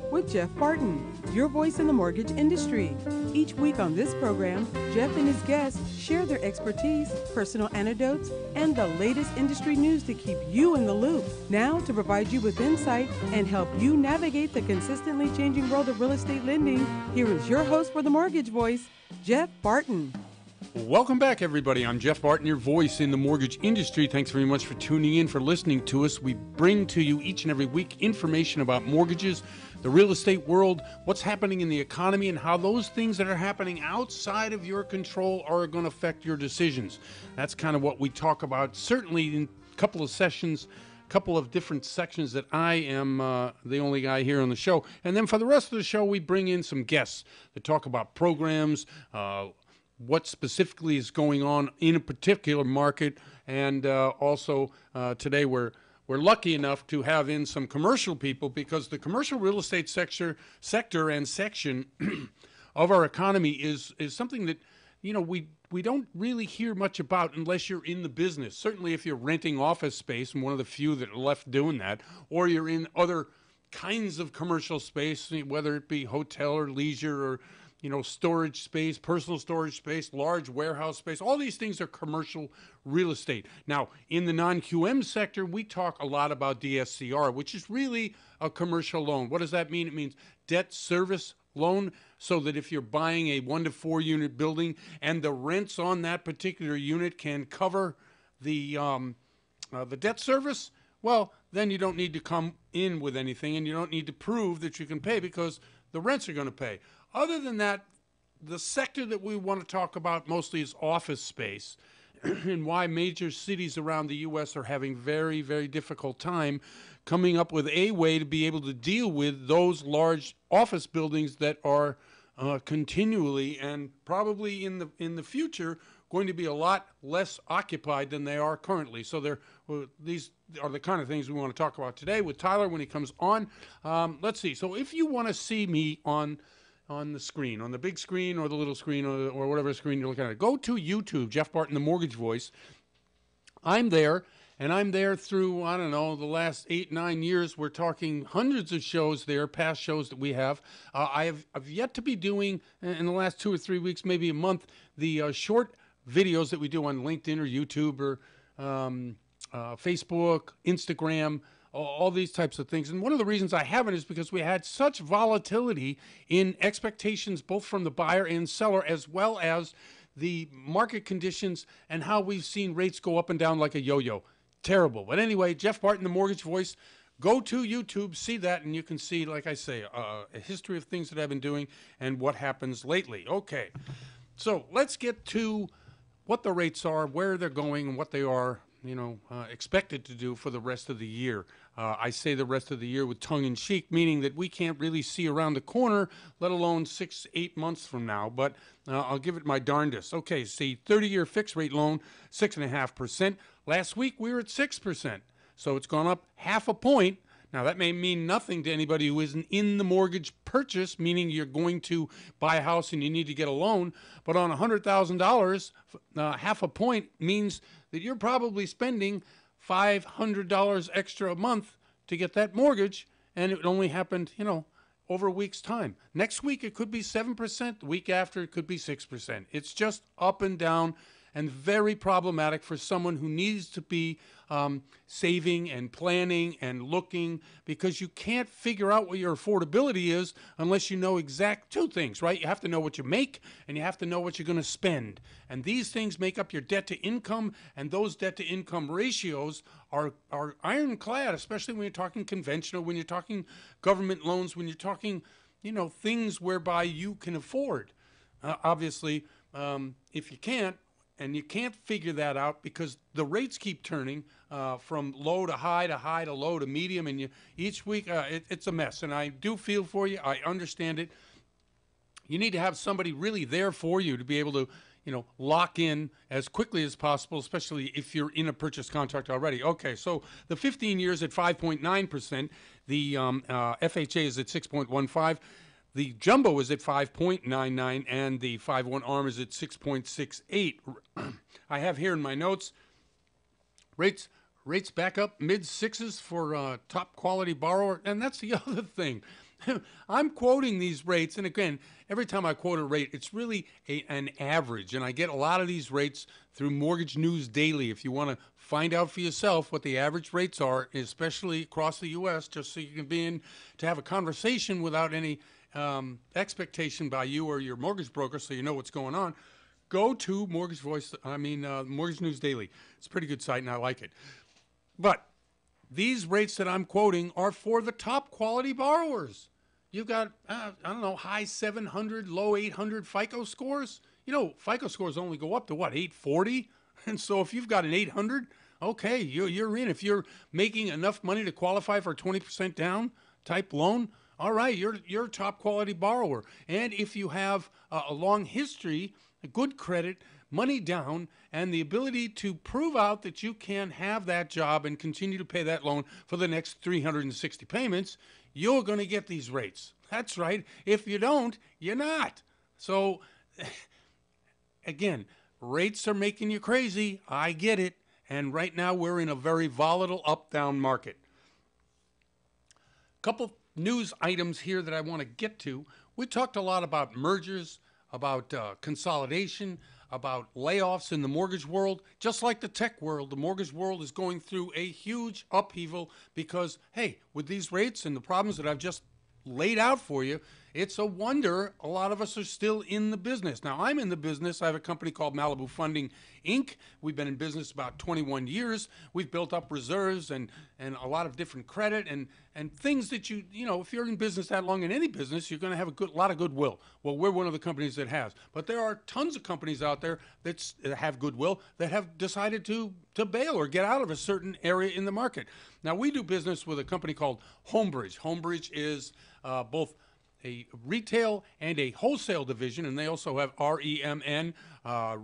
with Jeff Barton, your voice in the mortgage industry. Each week on this program, Jeff and his guests share their expertise, personal anecdotes, and the latest industry news to keep you in the loop. Now, to provide you with insight and help you navigate the consistently changing world of real estate lending, here is your host for the Mortgage Voice, Jeff Barton. Welcome back, everybody. I'm Jeff Barton, your voice in the mortgage industry. Thanks very much for tuning in, for listening to us. We bring to you each and every week information about mortgages, the real estate world, what's happening in the economy, and how those things that are happening outside of your control are going to affect your decisions. That's kind of what we talk about, certainly in a couple of sessions, couple of different sections that I am the only guy here on the show. And then for the rest of the show, we bring in some guests to talk about programs, what specifically is going on in a particular market, and also today we're lucky enough to have in some commercial people, because the commercial real estate sector and section of our economy is something that, you know, we don't really hear much about unless you're in the business. Certainly if you're renting office space, and one of the few that are left doing that, or you're in other kinds of commercial space, whether it be hotel or leisure or, you know, storage space, personal storage space, large warehouse space. All these things are commercial real estate. Now, in the non-QM sector, we talk a lot about DSCR, which is really a commercial loan. What does that mean? It means debt service loan, so that if you're buying a 1 to 4 unit building and the rents on that particular unit can cover the debt service, well, then you don't need to come in with anything, and you don't need to prove that you can pay, because the rents are going to pay. Other than that, the sector that we want to talk about mostly is office space, and why major cities around the U.S. are having very, very difficult time coming up with a way to be able to deal with those large office buildings that are continually and probably in the future going to be a lot less occupied than they are currently. So these are the kind of things we want to talk about today with Tyler when he comes on. Let's see. So if you want to see me on the screen, on the big screen or the little screen or whatever screen you're looking at, go to YouTube, Jeff Barton, the Mortgage Voice. I'm there, and I'm there through, I don't know, the last 8-9 years. We're talking hundreds of shows there, past shows that we have. I've yet to be doing, in the last 2 or 3 weeks, maybe a month, the short videos that we do on LinkedIn or YouTube or Facebook, Instagram, all these types of things. And one of the reasons I haven't is because we had such volatility in expectations, both from the buyer and seller, as well as the market conditions and how we've seen rates go up and down like a yo-yo. Terrible. But anyway, Jeff Barton, the Mortgage Voice. Go to YouTube, see that, and you can see, like I say, a history of things that I've been doing and what happens lately. Okay, so let's get to what the rates are, where they're going, and what they are, expected to do for the rest of the year. I say the rest of the year with tongue-in-cheek, meaning that we can't really see around the corner, let alone 6-8 months from now, but I'll give it my darndest. Okay, see, 30-year fixed rate loan, 6.5%. Last week, we were at 6%, so it's gone up half a point. Now, that may mean nothing to anybody who isn't in the mortgage purchase, meaning you're going to buy a house and you need to get a loan. But on $100,000, half a point means that you're probably spending $500 extra a month to get that mortgage, and it only happened, over a week's time. Next week, it could be 7%. The week after, it could be 6%. It's just up and down, and very problematic for someone who needs to be saving and planning and looking, because you can't figure out what your affordability is unless you know two things, right? You have to know what you make, and you have to know what you're going to spend. And these things make up your debt to income, and those debt to income ratios are ironclad, especially when you're talking conventional, when you're talking government loans, when you're talking, things whereby you can afford. Obviously, if you can't, and you can't figure that out because the rates keep turning from low to high to high to low to medium, and each week it's a mess. And I do feel for you. I understand it. You need to have somebody really there for you to be able to, lock in as quickly as possible, especially if you're in a purchase contract already. Okay, so the 15 years at 5.9%, the FHA is at 6.15%. The jumbo is at 5.99, and the 5/1 ARM is at 6.68. I have here in my notes, rates back up mid-sixes for top quality borrower, and that's the other thing. I'm quoting these rates, and again, every time I quote a rate, it's really an average, and I get a lot of these rates through Mortgage News Daily. If you want to find out for yourself what the average rates are, especially across the U.S., just so you can be in to have a conversation without any expectation by you or your mortgage broker, so you know what's going on. Go to Mortgage News Daily. It's a pretty good site, and I like it. But these rates that I'm quoting are for the top quality borrowers. You've got, high 700, low 800 FICO scores. FICO scores only go up to what, 840? And so if you've got an 800, okay, you're in. If you're making enough money to qualify for a 20% down type loan, all right, you're a top quality borrower. And if you have a long history, a good credit, money down, and the ability to prove out that you can have that job and continue to pay that loan for the next 360 payments, you're going to get these rates. That's right. If you don't, you're not. So, again, rates are making you crazy. I get it. And right now we're in a very volatile up-down market. Couple news items here that I want to get to. We talked a lot about mergers, about consolidation, about layoffs in the mortgage world. Just like the tech world, the mortgage world is going through a huge upheaval because, hey, with these rates and the problems that I've just laid out for you, it's a wonder a lot of us are still in the business. Now, I'm in the business. I have a company called Malibu Funding, Inc. We've been in business about 21 years. We've built up reserves and a lot of different credit and things that if you're in business that long in any business, you're going to have a lot of goodwill. Well, we're one of the companies that has. But there are tons of companies out there that have goodwill that have decided to bail or get out of a certain area in the market. Now, we do business with a company called Homebridge. Homebridge is both a retail and a wholesale division, and they also have REMN,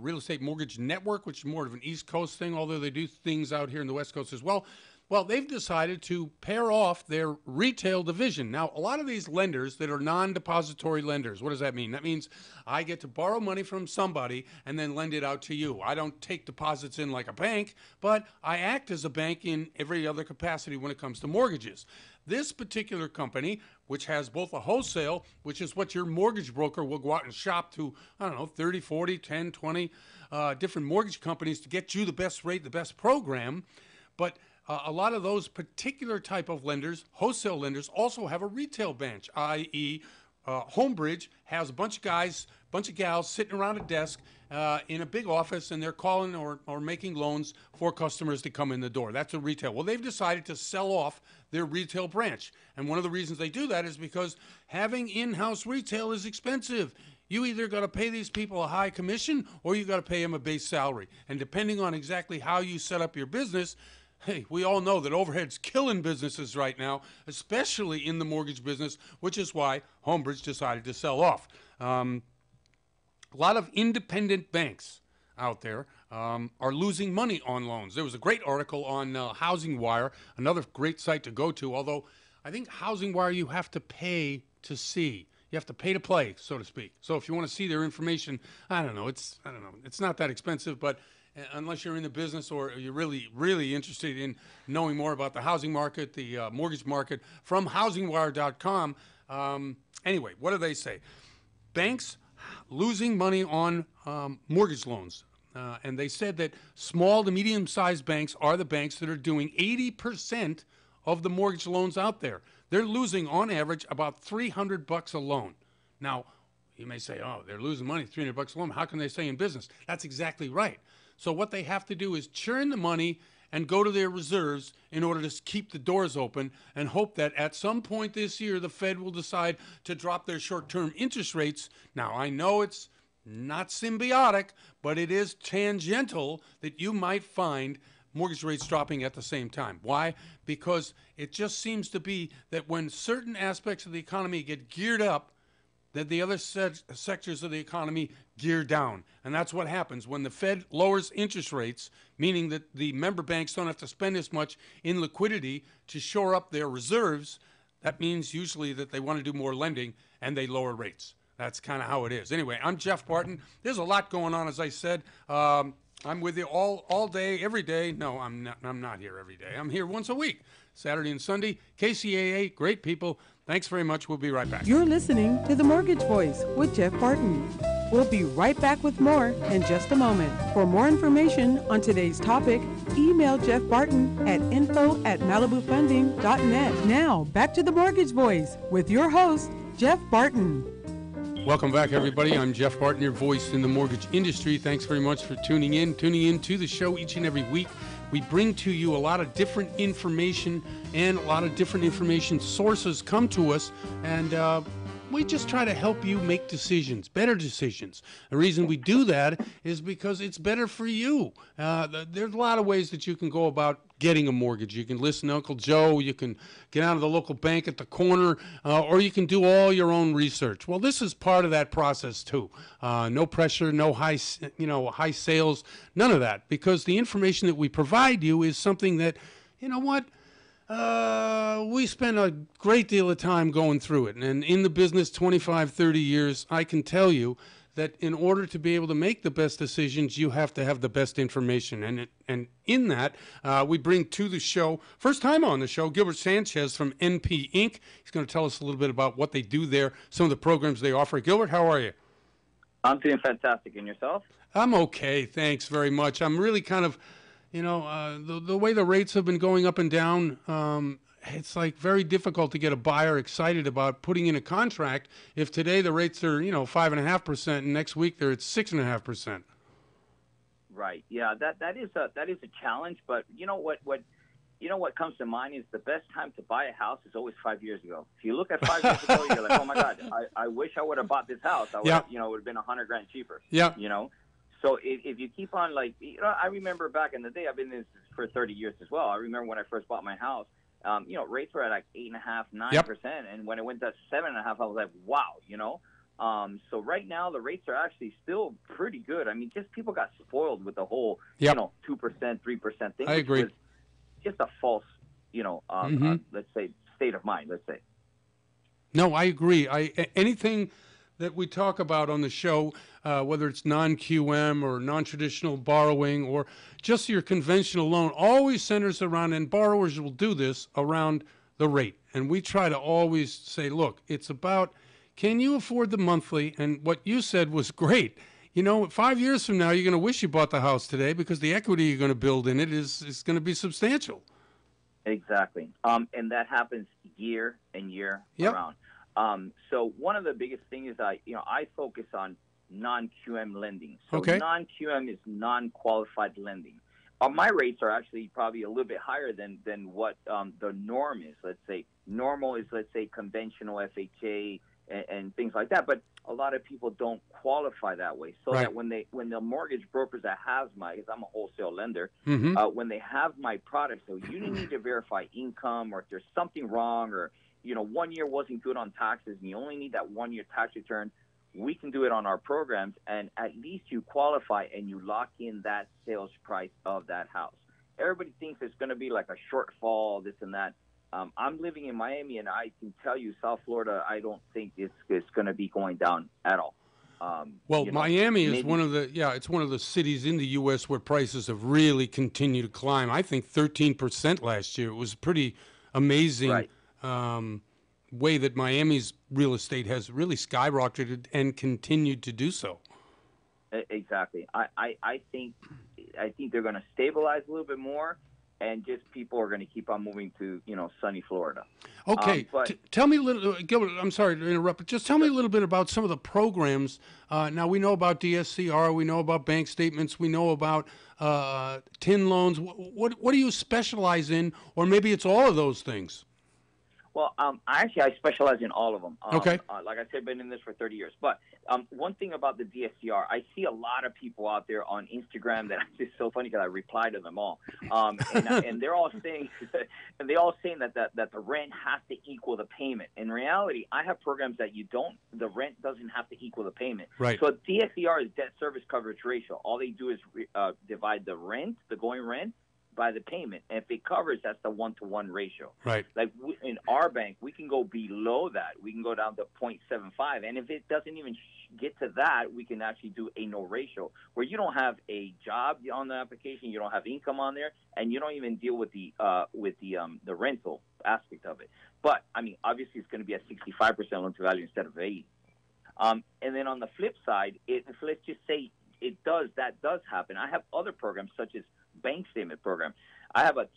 Real Estate Mortgage Network, which is more of an East Coast thing, although they do things out here in the West Coast as well. Well, they've decided to pair off their retail division. Now, a lot of these lenders that are non-depository lenders, what does that mean? That means I get to borrow money from somebody and then lend it out to you. I don't take deposits in like a bank, but I act as a bank in every other capacity when it comes to mortgages. This particular company, which has both a wholesale, which is what your mortgage broker will go out and shop to, 30, 40, 10, 20 different mortgage companies to get you the best rate, the best program. But a lot of those particular type of lenders, wholesale lenders, also have a retail branch, i.e., Homebridge has a bunch of guys, bunch of gals sitting around a desk in a big office, and they're calling or making loans for customers to come in the door. That's a retail. Well, they've decided to sell off their retail branch. And one of the reasons they do that is because having in-house retail is expensive. You either got to pay these people a high commission or you got to pay them a base salary. And depending on exactly how you set up your business, hey, we all know that overhead's killing businesses right now, especially in the mortgage business, which is why Homebridge decided to sell off. A lot of independent banks out there are losing money on loans. There was a great article on Housing Wire, another great site to go to, although I think Housing Wire you have to pay to see. You have to pay to play, so to speak. So if you want to see their information, it's not that expensive, but unless you're in the business or you're really, really interested in knowing more about the housing market, the mortgage market, from housingwire.com. Anyway, what do they say? Banks losing money on mortgage loans. And they said that small to medium-sized banks are the banks that are doing 80% of the mortgage loans out there. They're losing, on average, about $300 a loan. Now, you may say, oh, they're losing money, $300 a loan. How can they stay in business? That's exactly right. So what they have to do is churn the money and go to their reserves in order to keep the doors open and hope that at some point this year the Fed will decide to drop their short-term interest rates. Now, I know it's not symbiotic, but it is tangential that you might find mortgage rates dropping at the same time. Why? Because it just seems to be that when certain aspects of the economy get geared up, that the other sectors of the economy gear down. And that's what happens when the Fed lowers interest rates, meaning that the member banks don't have to spend as much in liquidity to shore up their reserves. That means usually that they want to do more lending and they lower rates. That's kind of how it is. Anyway, I'm Jeff Barton. There's a lot going on, as I said. I'm with you all day, every day. No, I'm not here every day. I'm here once a week, Saturday and Sunday. KCAA, great people. Thanks very much. We'll be right back. You're listening to The Mortgage Voice with Jeff Barton. We'll be right back with more in just a moment. For more information on today's topic, email Jeff Barton at info@malibufunding.net. Now, back to The Mortgage Voice with your host, Jeff Barton. Welcome back, everybody. I'm Jeff Barton, your voice in the mortgage industry. Thanks very much for tuning in to the show each and every week. We bring to you a lot of different information, and a lot of different information sources come to us, and we just try to help you make decisions, better decisions. The reason we do that is because it's better for you. There's a lot of ways that you can go about getting a mortgage. You can listen to Uncle Joe, you can get out of the local bank at the corner, or you can do all your own research. Well, this is part of that process too. No pressure, no high sales, none of that, because the information that we provide you is something that, you know what, we spend a great deal of time going through it. And in the business 25, 30 years, I can tell you that in order to be able to make the best decisions, you have to have the best information. And in that, we bring to the show, first time on the show, Gilbert Sanchez from NP Inc. He's going to tell us a little bit about what they do there, some of the programs they offer. Gilbert, how are you? I'm doing fantastic. And yourself? I'm okay, thanks very much. I'm really kind of, the way the rates have been going up and down, it's like very difficult to get a buyer excited about putting in a contract if today the rates are 5.5% and next week they're at 6.5%. Right. Yeah. That is a challenge. But what comes to mind is the best time to buy a house is always 5 years ago. If you look at 5 years ago, you're like, oh my God, I wish I would have bought this house. It would have been $100,000 cheaper. Yeah. So if you keep on I remember back in the day, I've been in this for 30 years as well. I remember when I first bought my house. Rates were at like 8.5%, 9%, and when it went to 7.5%, I was like, wow, So right now the rates are actually still pretty good. I mean, just people got spoiled with the whole, 2%, 3% thing. I agree. Was just a false, let's say, state of mind. Let's say. No, I agree. Anything that we talk about on the show, whether it's non-QM or non-traditional borrowing or just your conventional loan, always centers around, and borrowers will do this, around the rate. And we try to always say, look, it's about, can you afford the monthly? And what you said was great. 5 years from now, you're going to wish you bought the house today because the equity you're going to build in it is going to be substantial. Exactly. And that happens year and year around. So one of the biggest things is I focus on non-QM lending. So non-QM is non-qualified lending. My rates are actually probably a little bit higher than what the norm is. Let's say normal is, conventional FHA and things like that. But a lot of people don't qualify that way. So that when the mortgage brokers that has because I'm a wholesale lender, when they have my product, so you need to verify income, or if there's something wrong, or 1 year wasn't good on taxes and you only need that 1 year tax return, we can do it on our programs, and at least you qualify and you lock in that sales price of that house. Everybody thinks it's going to be like a shortfall, this and that. I'm living in Miami, and I can tell you, South Florida, I don't think it's going to be going down at all. Miami is one of the cities in the U.S. where prices have really continued to climb. I think 13% last year. It was pretty amazing. Right. Way that Miami's real estate has really skyrocketed and continued to do so. Exactly. I think they're going to stabilize a little bit more, and just people are going to keep on moving to sunny Florida. Okay, tell me a little, Gilbert. I'm sorry to interrupt, but just tell me a little bit about some of the programs. Now we know about DSCR, we know about bank statements, we know about TIN loans. What do you specialize in, or maybe it's all of those things? Well, I specialize in all of them. Okay. Like I said, I've been in this for 30 years. But one thing about the DSCR, I see a lot of people out there on Instagram that it's just so funny because I reply to them all, and they're all saying, that the rent has to equal the payment. In reality, I have programs that the rent doesn't have to equal the payment. Right. So DSCR is debt service coverage ratio. All they do is divide the rent, the going rent, by the payment. And if it covers, that's the 1-to-1 ratio. Right. Like in our bank, we can go below that. We can go down to 0.75. And if it doesn't even get to that, we can actually do a no ratio, where you don't have a job on the application, you don't have income on there, and you don't even deal with the rental aspect of it. But I mean, obviously, it's going to be at 65% loan to value instead of 80. And then on the flip side, let's just say that does happen. I have other programs such as bank statement program. I have a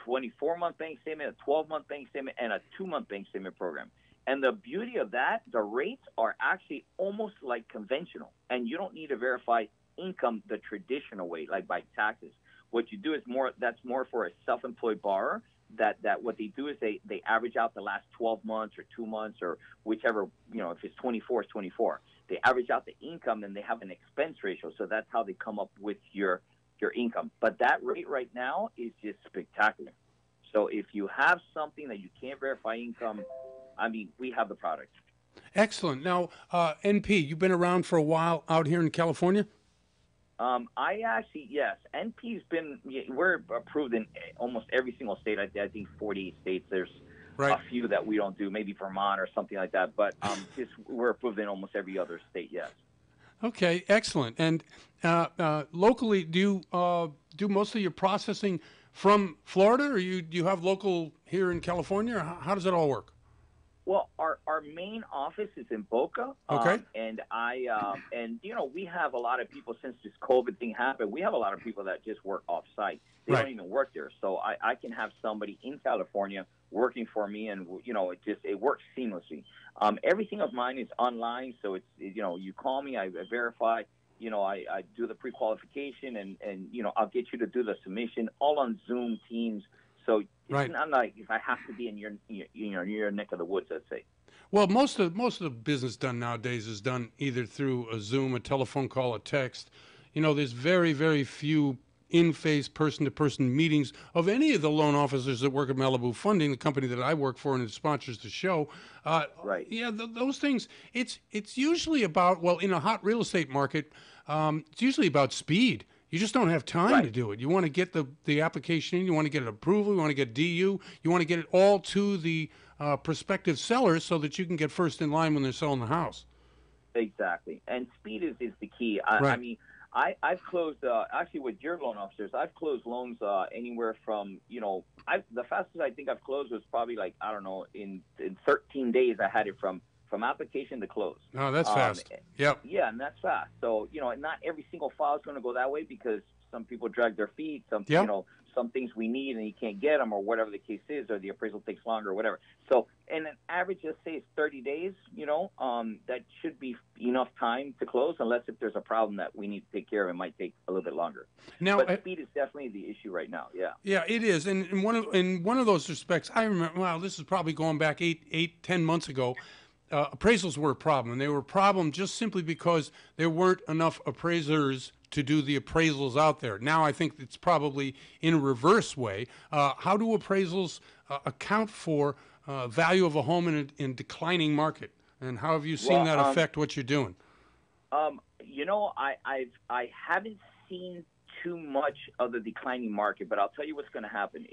24-month bank statement, a 12-month bank statement, and a 2-month bank statement program. And the beauty of that, the rates are actually almost like conventional, and you don't need to verify income the traditional way, like by taxes. What you do is that's more for a self-employed borrower. That what they do is they average out the last 12 months or 2 months or whichever, if it's 24, it's 24. They average out the income and they have an expense ratio. So that's how they come up with your income. But that rate right now is just spectacular. So if you have something that you can't verify income, I mean, we have the product. Excellent. Now, NP, you've been around for a while out here in California? Yes. NP's we're approved in almost every single state. I think 48 states. There's a few that we don't do, maybe Vermont or something like that. But we're approved in almost every other state, yes. Okay, excellent. And locally, do you do most of your processing from Florida, or do you have local here in California? Or how does it all work? Well, our main office is in Boca. Okay. And we have a lot of people since this COVID thing happened. We have a lot of people that just work off site. They don't even work there. So I can have somebody in California working for me, and it works seamlessly. Everything of mine is online, so it's you call me, I verify. I do the pre-qualification, and I'll get you to do the submission all on Zoom, Teams. So it's not like if I have to be in your neck of the woods, let's say. Well, most of the business done nowadays is done either through a Zoom, a telephone call, a text. There's very, very few in-face, person-to-person meetings of any of the loan officers that work at Malibu Funding, the company that I work for and it sponsors the show. Yeah, those things. It's usually about, in a hot real estate market, it's usually about speed. You just don't have time to do it. You want to get the application in, you want to get it approval, you want to get DU, you want to get it all to the prospective sellers so that you can get first in line when they're selling the house. Exactly. And speed is the key. I mean, I've closed, actually with your loan officers, I've closed loans anywhere from, the fastest I think I've closed was probably in 13 days I had it from application to close. Oh, that's fast. Yep. Yeah, and that's fast. So, not every single file is going to go that way because some people drag their feet. Some things we need and you can't get them or whatever the case is, or the appraisal takes longer or whatever. So, and an average, let's say, is 30 days, that should be enough time to close unless if there's a problem that we need to take care of. It might take a little bit longer. Now, but speed is definitely the issue right now, yeah. Yeah, it is. And in one of those respects, I remember, this is probably going back 10 months ago, appraisals were a problem, and they were a problem just simply because there weren't enough appraisers to do the appraisals out there. Now I think it's probably in a reverse way. How do appraisals account for value of a home in a declining market, and how have you seen that affect what you're doing? I haven't seen too much of the declining market, but I'll tell you what's going to happen.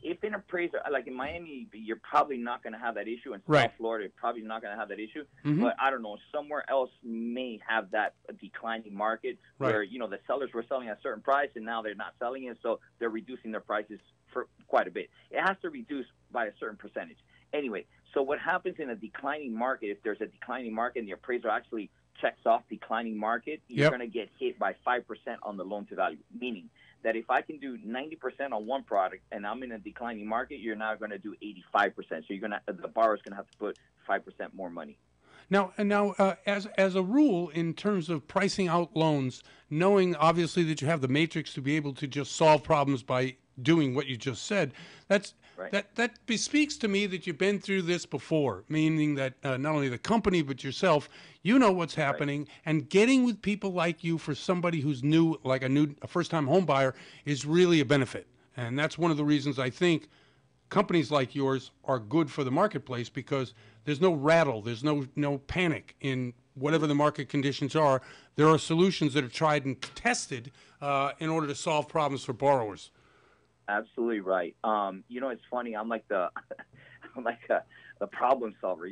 If an appraiser, like in Miami, you're probably not going to have that issue. In South Florida, you're probably not going to have that issue. Mm-hmm. But I don't know, somewhere else may have that declining market where, the sellers were selling at a certain price and now they're not selling it, so they're reducing their prices for quite a bit. It has to reduce by a certain percentage. Anyway, so what happens in a declining market, if there's a declining market and the appraiser actually checks off declining market, you're going to get hit by 5% on the loan to value, meaning that if I can do 90% on one product and I'm in a declining market, you're now going to do 85%. So the borrower's going to have to put 5% more money. Now, as a rule, in terms of pricing out loans, knowing obviously that you have the matrix to be able to just solve problems by doing what you just said, that bespeaks to me that you've been through this before, meaning that not only the company but yourself, you know what's happening, and getting with people like you for somebody who's new, like a first-time home buyer, is really a benefit. And that's one of the reasons I think companies like yours are good for the marketplace, because there's no rattle, there's no panic in whatever the market conditions are. There are solutions that are tried and tested in order to solve problems for borrowers. Absolutely right. It's funny. I'm like the I'm like the problem solver.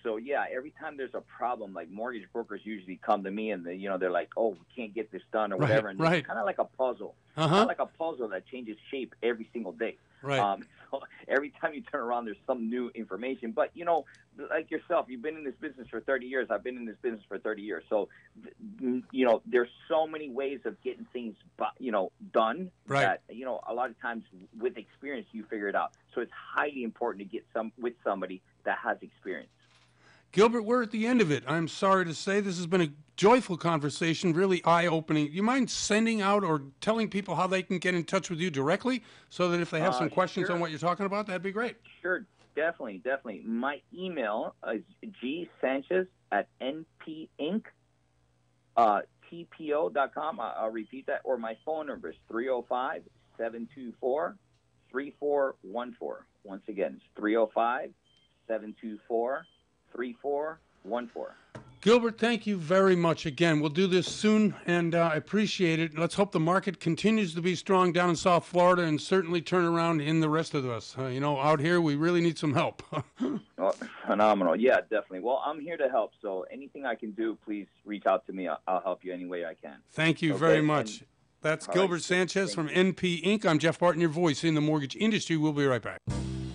So yeah, every time there's a problem, like mortgage brokers usually come to me and they're like, oh, we can't get this done or whatever. And it's kind of like a puzzle. Kind of like a puzzle that changes shape every single day. Right. So every time you turn around, there's some new information. But, like yourself, you've been in this business for 30 years. I've been in this business for 30 years. So, there's so many ways of getting things, done that, a lot of times with experience, you figure it out. So it's highly important to get with somebody that has experience. Gilbert, we're at the end of it. I'm sorry to say this has been a joyful conversation, really eye-opening. Do you mind sending out or telling people how they can get in touch with you directly so that if they have some questions on what you're talking about, that'd be great. Sure, definitely. My email is gsanchez@npinc.tpo.com. I'll repeat that. Or my phone number is 305-724-3414. Once again, it's 305-724-3414. Gilbert, thank you very much again. We'll do this soon, and I appreciate it. Let's hope the market continues to be strong down in South Florida and certainly turn around in the rest of us. Out here, we really need some help. Oh, phenomenal. Yeah, definitely. Well, I'm here to help, so anything I can do, please reach out to me. I'll help you any way I can. Thank you very much. That's Gilbert Sanchez from NP Inc. I'm Jeff Barton, your voice in the mortgage industry. We'll be right back.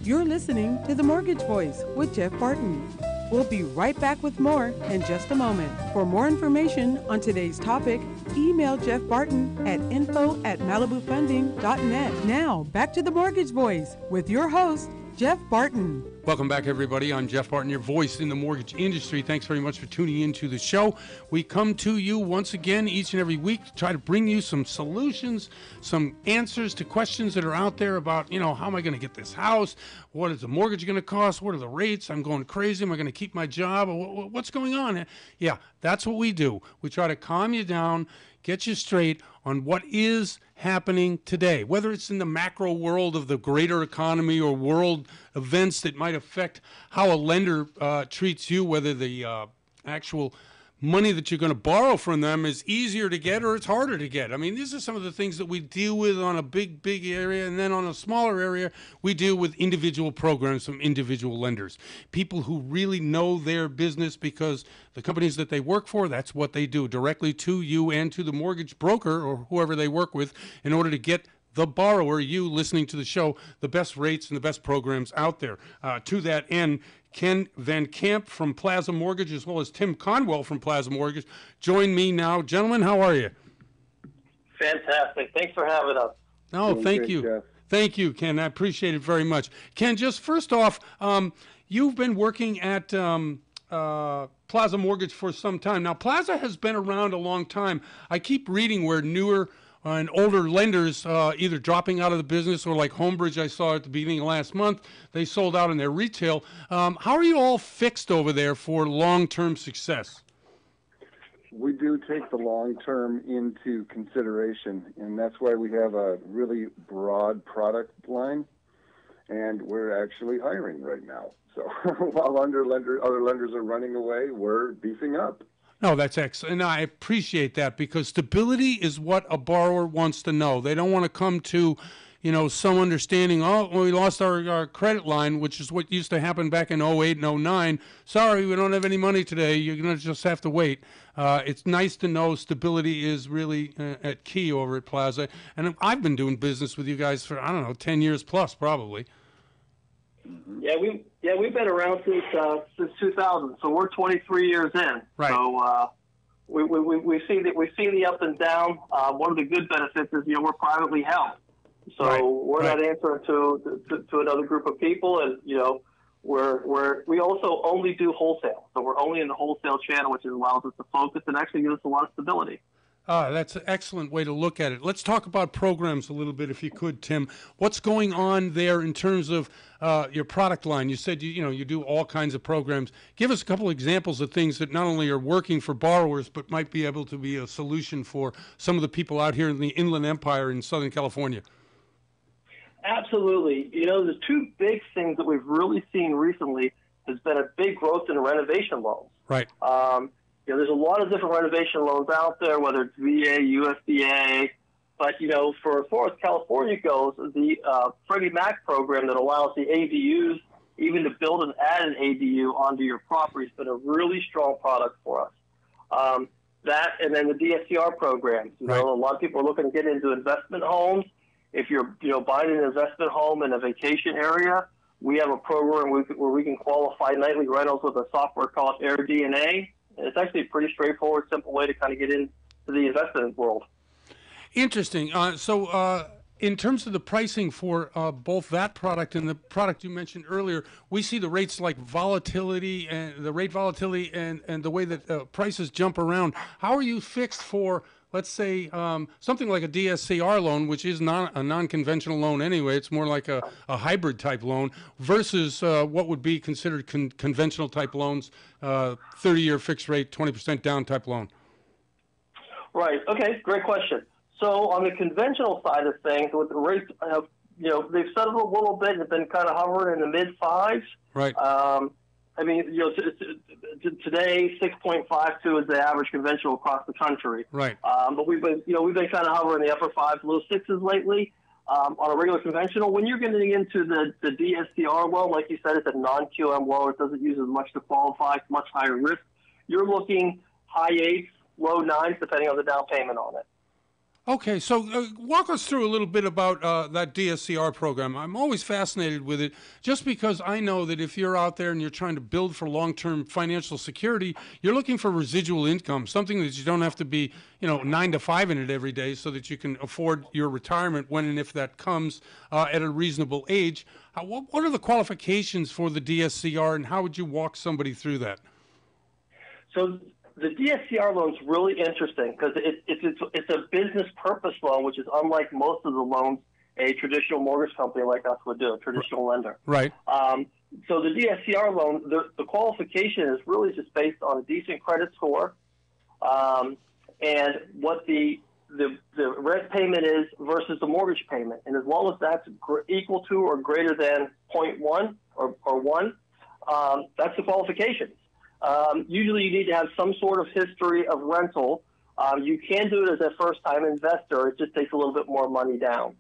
You're listening to The Mortgage Voice with Jeff Barton. We'll be right back with more in just a moment. For more information on today's topic, email Jeff Barton at info@malibufunding.net. Now, back to The Mortgage Voice with your host, Jeff Barton. Welcome back, everybody. I'm Jeff Barton, your voice in the mortgage industry. Thanks very much for tuning into the show. We come to you once again each and every week to try to bring you some solutions, some answers to questions that are out there about, how am I going to get this house? What is the mortgage going to cost? What are the rates? I'm going crazy. Am I going to keep my job? What's going on? Yeah, that's what we do. We try to calm you down, get you straight on what is happening today, whether it's in the macro world of the greater economy or world events that might affect how a lender treats you, whether the actual money that you're going to borrow from them is easier to get or it's harder to get. I mean, these are some of the things that we deal with on a big area, and then on a smaller area, we deal with individual programs from individual lenders. People who really know their business because the companies that they work for, that's what they do, directly to you and to the mortgage broker or whoever they work with in order to get the borrower, you listening to the show, the best rates and the best programs out there. To that end, Ken Van Camp from Plaza Mortgage, as well as Tim Conwell from Plaza Mortgage, join me now. Gentlemen, how are you? Fantastic. Thanks for having us. No, thank you. Jeff. Thank you, Ken. I appreciate it very much. Ken, just first off, you've been working at Plaza Mortgage for some time. Now, Plaza has been around a long time. I keep reading where newer and older lenders either dropping out of the business or like Homebridge I saw at the beginning of last month, they sold out in their retail. How are you all fixed over there for long-term success? We do take the long-term into consideration, and that's why we have a really broad product line, and we're actually hiring right now. So while other lenders are running away, we're beefing up. No, that's excellent. And I appreciate that because stability is what a borrower wants to know. They don't want to come to, some understanding, we lost our credit line, which is what used to happen back in 08 and 09. Sorry, we don't have any money today. You're going to just have to wait. It's nice to know stability is really at key over at Plaza. And I've been doing business with you guys for, 10 years plus probably. Yeah, we've been around since 2000, so we're 23 years in. Right. So we've seen the up and down. One of the good benefits is we're privately held, so we're not answering to another group of people, and we also only do wholesale, so we're only in the wholesale channel, which allows us to focus and actually gives us a lot of stability. That's an excellent way to look at it. Let's talk about programs a little bit, if you could, Tim. What's going on there in terms of your product line? You said you do all kinds of programs. Give us a couple examples of things that not only are working for borrowers, but might be able to be a solution for some of the people out here in the Inland Empire in Southern California. Absolutely. The two big things that we've really seen recently has been a big growth in renovation loans. Right. There's a lot of different renovation loans out there, whether it's VA, USDA, But, for as far as California goes, the Freddie Mac program that allows the ADUs even to build and add an ADU onto your property has been a really strong product for us. That and then the DSCR programs. A lot of people are looking to get into investment homes. If you're, buying an investment home in a vacation area, we have a program where we can qualify nightly rentals with a software called AirDNA. And it's actually a pretty straightforward, simple way to kind of get into the investment world. Interesting. So in terms of the pricing for both that product and the product you mentioned earlier, we see the rates like volatility and the rate volatility and the way that prices jump around. How are you fixed for, let's say, something like a DSCR loan, which is not a non-conventional loan anyway? It's more like a hybrid type loan versus what would be considered conventional type loans, 30-year fixed rate, 20% down type loan. Right. Okay. Great question. So on the conventional side of things, with the rates, they've settled a little bit. They've been kind of hovering in the mid fives. Right. Today 6.52 is the average conventional across the country. Right. But we've been kind of hovering in the upper fives, low sixes lately. On a regular conventional, when you're getting into the DSCR loan, like you said, it's a non-QM loan. It doesn't use as much to qualify. It's much higher risk. You're looking high eights, low nines, depending on the down payment on it. Okay, so walk us through a little bit about that DSCR program. I'm always fascinated with it just because I know that if you're out there and you're trying to build for long-term financial security, you're looking for residual income, something that you don't have to be, 9 to 5 in it every day so that you can afford your retirement when and if that comes at a reasonable age. What are the qualifications for the DSCR and how would you walk somebody through that? So the DSCR loan is really interesting because it's a business purpose loan, which is unlike most of the loans a traditional mortgage company like us would do, a traditional lender. Right. So the DSCR loan, the qualification is really just based on a decent credit score and what the rent payment is versus the mortgage payment. And as long as that's equal to or greater than 0.1 or 1, that's the qualifications. Usually you need to have some sort of history of rental. You can do it as a first-time investor. It just takes a little bit more money down.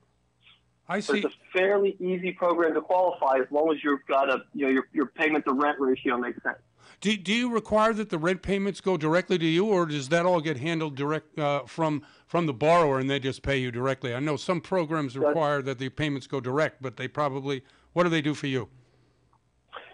I see. So it's a fairly easy program to qualify as long as you've got your payment-to-rent ratio makes sense. Do you require that the rent payments go directly to you, or does that all get handled direct from the borrower and they just pay you directly? I know some programs require that the payments go direct, but they probably, what do they do for you?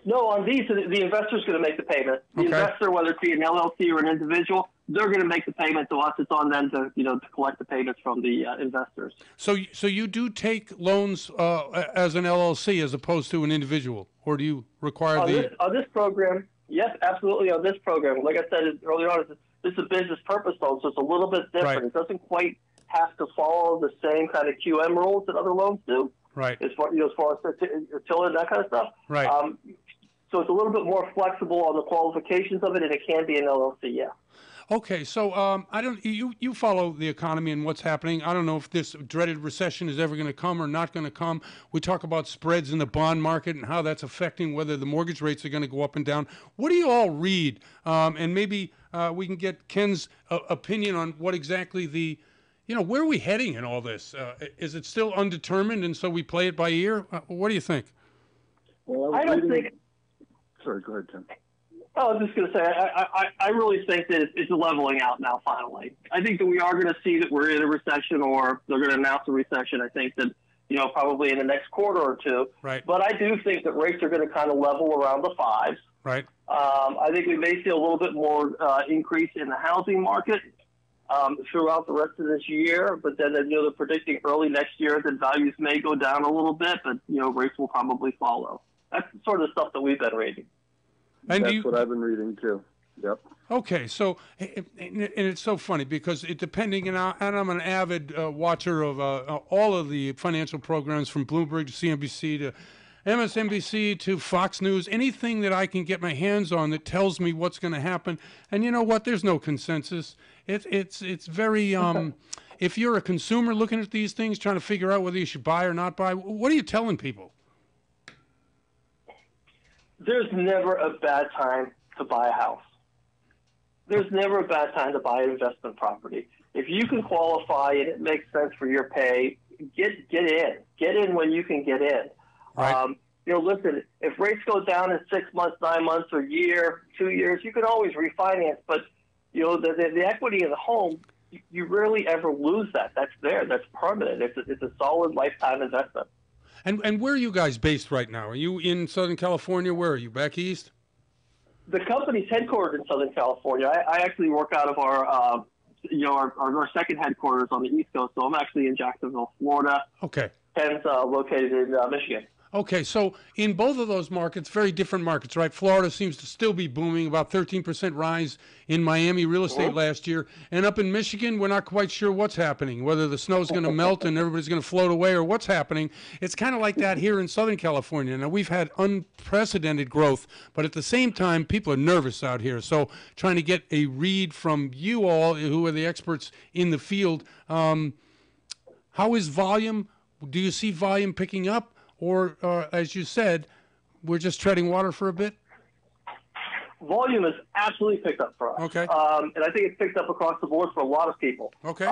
No, on these, the investor's going to make the payment. The investor, whether it be an LLC or an individual, they're going to make the payment to us. It's on them to collect the payments from the investors. So you do take loans as an LLC as opposed to an individual, or do you require on this program? Yes, absolutely. On this program, like I said earlier on, this is a business purpose loan, so it's a little bit different. Right. It doesn't quite have to follow the same kind of QM rules that other loans do. Right. As far as utility and that kind of stuff. Right. So it's a little bit more flexible on the qualifications of it, and it can be an LLC, yeah. Okay, so you follow the economy and what's happening. I don't know if this dreaded recession is ever going to come or not going to come. We talk about spreads in the bond market and how that's affecting whether the mortgage rates are going to go up and down. What do you all read? And maybe we can get Ken's opinion on what exactly where are we heading in all this? Is it still undetermined and so we play it by ear? What do you think? Well, I don't think... Sorry, go ahead, Tim. I was just going to say, I really think that it's leveling out now, finally. I think that we are going to see that we're in a recession or they're going to announce a recession. I think that, probably in the next quarter or two. Right. But I do think that rates are going to kind of level around the fives. Right. I think we may see a little bit more increase in the housing market throughout the rest of this year. But then, they're predicting early next year that values may go down a little bit, but, rates will probably follow. That's sort of the stuff that we've been reading. And that's what I've been reading too. Yep. Okay, so and it's so funny because and I'm an avid watcher of all of the financial programs from Bloomberg to CNBC to MSNBC to Fox News, anything that I can get my hands on that tells me what's going to happen. And you know what? There's no consensus. It's very if you're a consumer looking at these things, trying to figure out whether you should buy or not buy, what are you telling people? There's never a bad time to buy a house. There's never a bad time to buy an investment property. if you can qualify and it makes sense for your pay, get in when you can get in. Right. Listen, if rates go down in 6 months, 9 months, or a year, 2 years, you can always refinance. But the equity of the home, you rarely ever lose that. That's there. That's permanent. It's a solid lifetime investment. And where are you guys based right now? Are you in Southern California? Where are you? Back east? The company's headquartered in Southern California. I actually work out of our second headquarters on the East Coast. So I'm actually in Jacksonville, Florida. Okay. Ken's located in Michigan. Okay, so in both of those markets, very different markets, right? Florida seems to still be booming, about 13% rise in Miami real estate last year. And up in Michigan, we're not quite sure what's happening, whether the snow's going to melt and everybody's going to float away or what's happening. It's kind of like that here in Southern California. Now, we've had unprecedented growth, but at the same time, people are nervous out here. So trying to get a read from you all, who are the experts in the field, how is volume? Do you see volume picking up? Or, as you said, we're just treading water for a bit? Volume has absolutely picked up for us. Okay. And I think it's picked up across the board for a lot of people. Okay.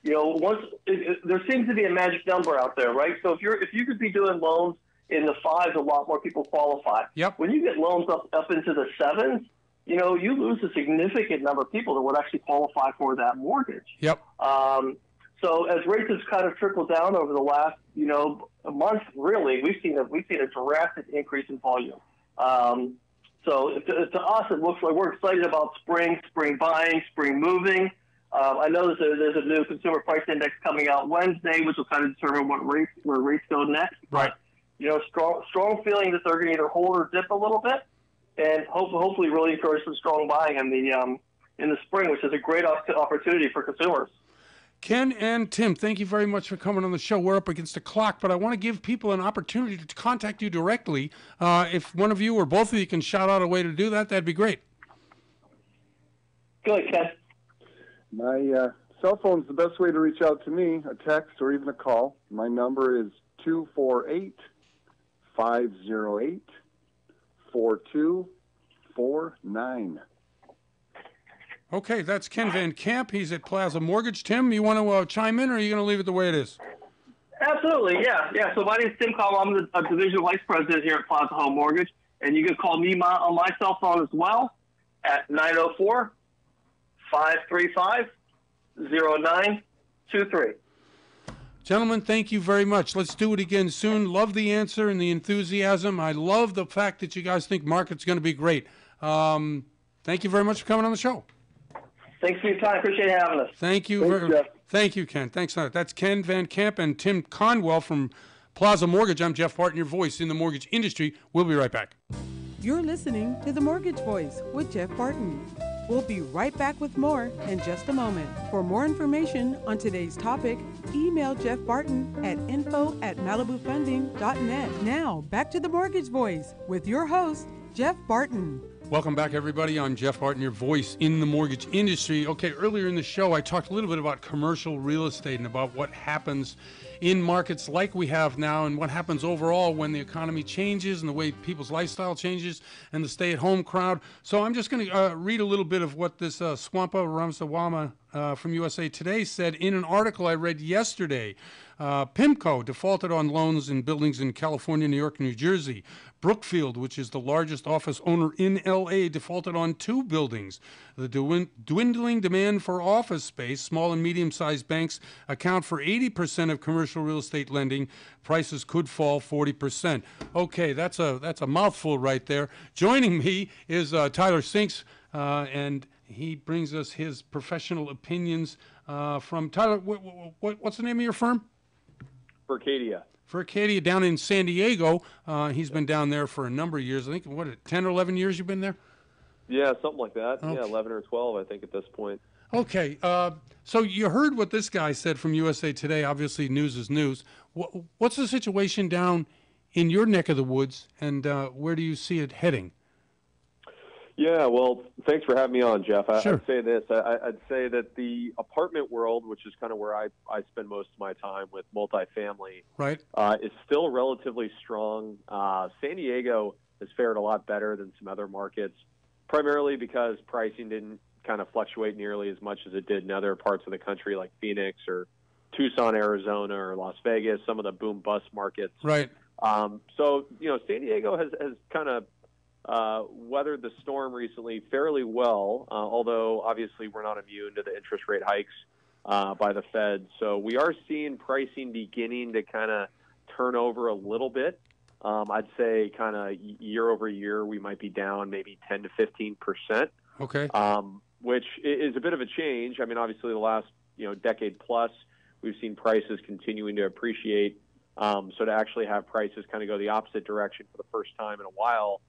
There seems to be a magic number out there, right? So if you could be doing loans in the 5s, a lot more people qualify. Yep. When you get loans up into the 7s, you lose a significant number of people that would actually qualify for that mortgage. Yep. So as rates have kind of trickled down over the last, a month, really, we've seen a drastic increase in volume. So to us, it looks like we're excited about spring buying, spring moving. I know there's a new consumer price index coming out Wednesday, which will kind of determine where rates go next. Right. But, strong feeling that they're going to either hold or dip a little bit, and hopefully really encourage some strong buying in the spring, which is a great opportunity for consumers. Ken and Tim, thank you very much for coming on the show. We're up against the clock, but I want to give people an opportunity to contact you directly. If one of you or both of you can shout out a way to do that, that'd be great. Go ahead, Ken. My cell phone's the best way to reach out to me, a text or even a call. My number is 248-508-4249. Okay, that's Ken Van Camp. He's at Plaza Mortgage. Tim, you want to chime in, or are you going to leave it the way it is? Absolutely, yeah. So my name is Tim Call. I'm the Division Vice President here at Plaza Home Mortgage, and you can call me on my cell phone as well at 904-535-0923. Gentlemen, thank you very much. Let's do it again soon. Love the answer and the enthusiasm. I love the fact that you guys think market's going to be great. Thank you very much for coming on the show. Thanks for your time. Appreciate having us. Thank you. Thank you, Ken. Thanks. That's Ken Van Camp and Tim Conwell from Plaza Mortgage. I'm Jeff Barton, your voice in the mortgage industry. We'll be right back. You're listening to The Mortgage Voice with Jeff Barton. We'll be right back with more in just a moment. For more information on today's topic, email Jeff Barton at info@malibufunding.net. Now, back to The Mortgage Voice with your host, Jeff Barton. Welcome back, everybody. I'm Jeff Barton, your voice in the mortgage industry. Okay, earlier in the show, I talked a little bit about commercial real estate and about what happens in markets like we have now and what happens overall when the economy changes and the way people's lifestyle changes and the stay-at-home crowd. So I'm just going to read a little bit of what this Swampa Ramsawama from USA Today said in an article I read yesterday. PIMCO defaulted on loans in buildings in California, New York, New Jersey. Brookfield, which is the largest office owner in L.A., defaulted on 2 buildings. The dwindling demand for office space, small and medium-sized banks account for 80% of commercial real estate lending. Prices could fall 40%. Okay, that's a mouthful right there. Joining me is Tyler Sinks, and he brings us his professional opinions from Tyler. What's the name of your firm? For Acadia down in San Diego. He's been down there for a number of years. I think, 10 or 11 years you've been there? Yeah, something like that. Okay. Yeah, 11 or 12, I think, at this point. Okay. So you heard what this guy said from USA Today. Obviously, news is news. What's the situation down in your neck of the woods, and where do you see it heading? Yeah, well, thanks for having me on, Jeff. Sure. I'd say this. I'd say that the apartment world, which is kind of where I spend most of my time with multifamily, right, is still relatively strong. San Diego has fared a lot better than some other markets. primarily because pricing didn't kind of fluctuate nearly as much as it did in other parts of the country like Phoenix or Tucson, Arizona, or Las Vegas, some of the boom-bust markets. Right. So, San Diego has kind of weathered the storm recently fairly well, although obviously we're not immune to the interest rate hikes by the Fed. So we are seeing pricing beginning to kind of turn over a little bit. I'd say kind of year over year, we might be down maybe 10 to 15%. Okay. Which is a bit of a change. I mean, obviously the last, decade plus, we've seen prices continuing to appreciate. So to actually have prices kind of go the opposite direction for the first time in a while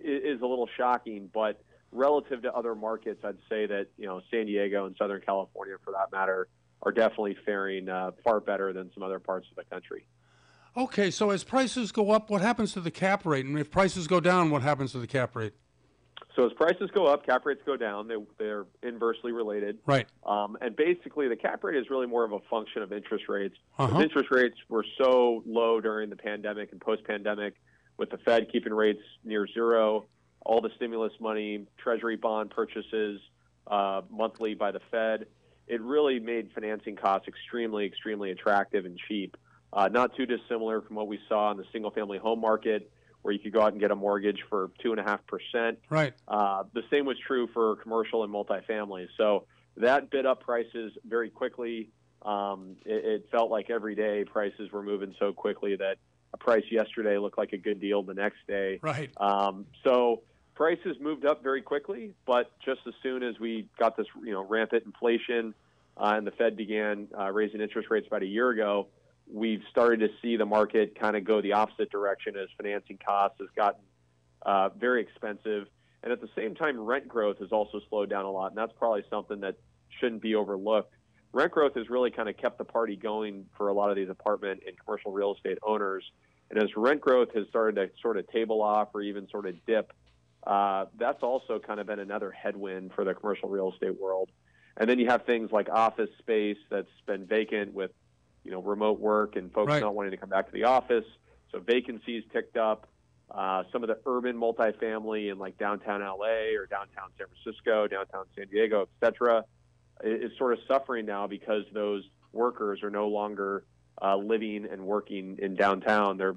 is a little shocking. But relative to other markets, I'd say that, San Diego and Southern California, for that matter, are definitely faring far better than some other parts of the country. Okay, so as prices go up, what happens to the cap rate? And if prices go down, what happens to the cap rate? So as prices go up, cap rates go down. They're inversely related. Right. And basically, the cap rate is really more of a function of interest rates. Uh-huh. Interest rates were so low during the pandemic and post-pandemic, with the Fed keeping rates near zero, all the stimulus money, Treasury bond purchases monthly by the Fed, it really made financing costs extremely, extremely attractive and cheap. Not too dissimilar from what we saw in the single-family home market, where you could go out and get a mortgage for 2.5%. Right. The same was true for commercial and multifamily. So that bid up prices very quickly. It felt like every day prices were moving so quickly that a price yesterday looked like a good deal the next day. Right. So prices moved up very quickly, but just as soon as we got this, rampant inflation and the Fed began raising interest rates about a year ago, we've started to see the market kind of go the opposite direction as financing costs has gotten very expensive. And at the same time, rent growth has also slowed down a lot, and that's probably something that shouldn't be overlooked. Rent growth has really kind of kept the party going for a lot of these apartment and commercial real estate owners. And as rent growth has started to sort of table off or even sort of dip, that's also kind of been another headwind for the commercial real estate world. And then you have things like office space that's been vacant with remote work and folks Right. not wanting to come back to the office. So vacancies ticked up. Some of the urban multifamily in like downtown LA or downtown San Francisco, downtown San Diego, et cetera, is sort of suffering now because those workers are no longer living and working in downtown. They're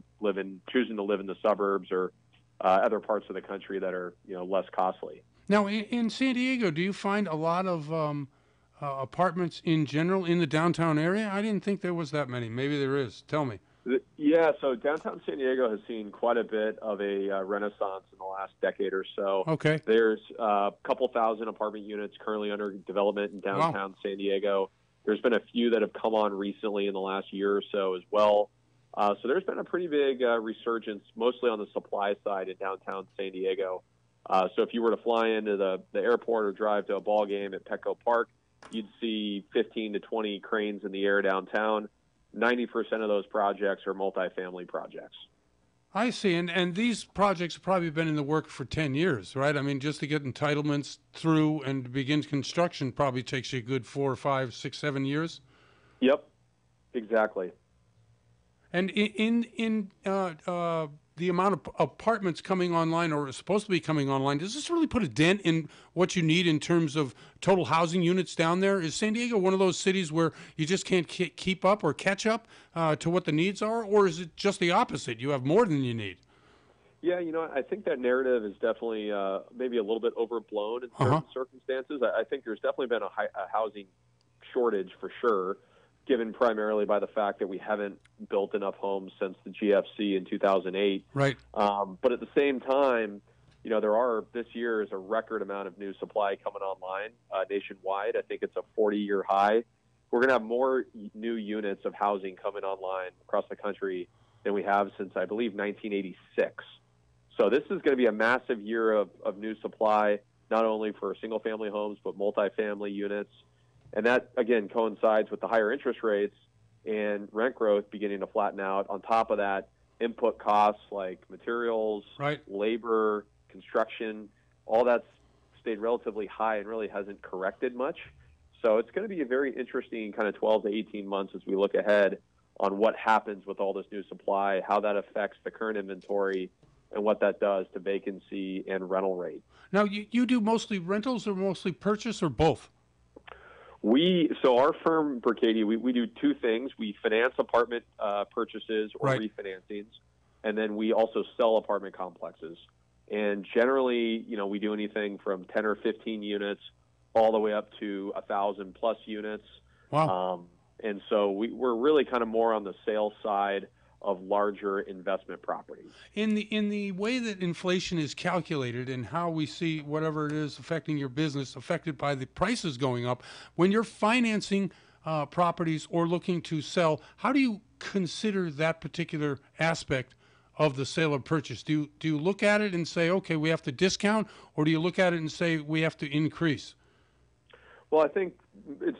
choosing to live in the suburbs or other parts of the country that are less costly. Now, in San Diego, do you find a lot of apartments in general in the downtown area? I didn't think there was that many. Maybe there is. Tell me. Yeah, so downtown San Diego has seen quite a bit of a renaissance in the last decade or so. Okay. There's a couple thousand apartment units currently under development in downtown San Diego. There's been a few that have come on recently in the last year or so as well. So there's been a pretty big resurgence, mostly on the supply side in downtown San Diego. So if you were to fly into the airport or drive to a ball game at Petco Park, you'd see 15 to 20 cranes in the air downtown. 90% of those projects are multifamily projects. I see. And these projects have probably been in the work for 10 years, right? I mean, just to get entitlements through and to begin construction probably takes you a good 4 or 5, 6, 7 years. Yep, exactly. And in the amount of apartments coming online or supposed to be coming online, does this really put a dent in what you need in terms of total housing units down there? Is San Diego one of those cities where you just can't keep up or catch up to what the needs are? Or is it just the opposite? You have more than you need? Yeah, I think that narrative is definitely maybe a little bit overblown in certain circumstances. I think there's definitely been a housing shortage for sure, given primarily by the fact that we haven't built enough homes since the GFC in 2008. Right. But at the same time, this year is a record amount of new supply coming online nationwide. I think it's a 40-year high. We're going to have more new units of housing coming online across the country than we have since, I believe, 1986. So this is going to be a massive year of new supply, not only for single-family homes, but multifamily units. And that, again, coincides with the higher interest rates and rent growth beginning to flatten out. On top of that, input costs like materials, labor, construction, all that's stayed relatively high and really hasn't corrected much. So it's going to be a very interesting kind of 12 to 18 months as we look ahead on what happens with all this new supply, how that affects the current inventory, and what that does to vacancy and rental rate. Now, you do mostly rentals or mostly purchase or both? So our firm, Berkadia, we do two things. We finance apartment purchases or refinancings, and then we also sell apartment complexes. And generally, we do anything from 10 or 15 units all the way up to 1,000 plus units. Wow. And so we're really kind of more on the sales side of larger investment properties. In the way that inflation is calculated and how we see whatever it is affecting your business affected by the prices going up, when you're financing properties or looking to sell, how do you consider that particular aspect of the sale or purchase? Do you look at it and say, okay, we have to discount, or do you look at it and say we have to increase? Well, I think it's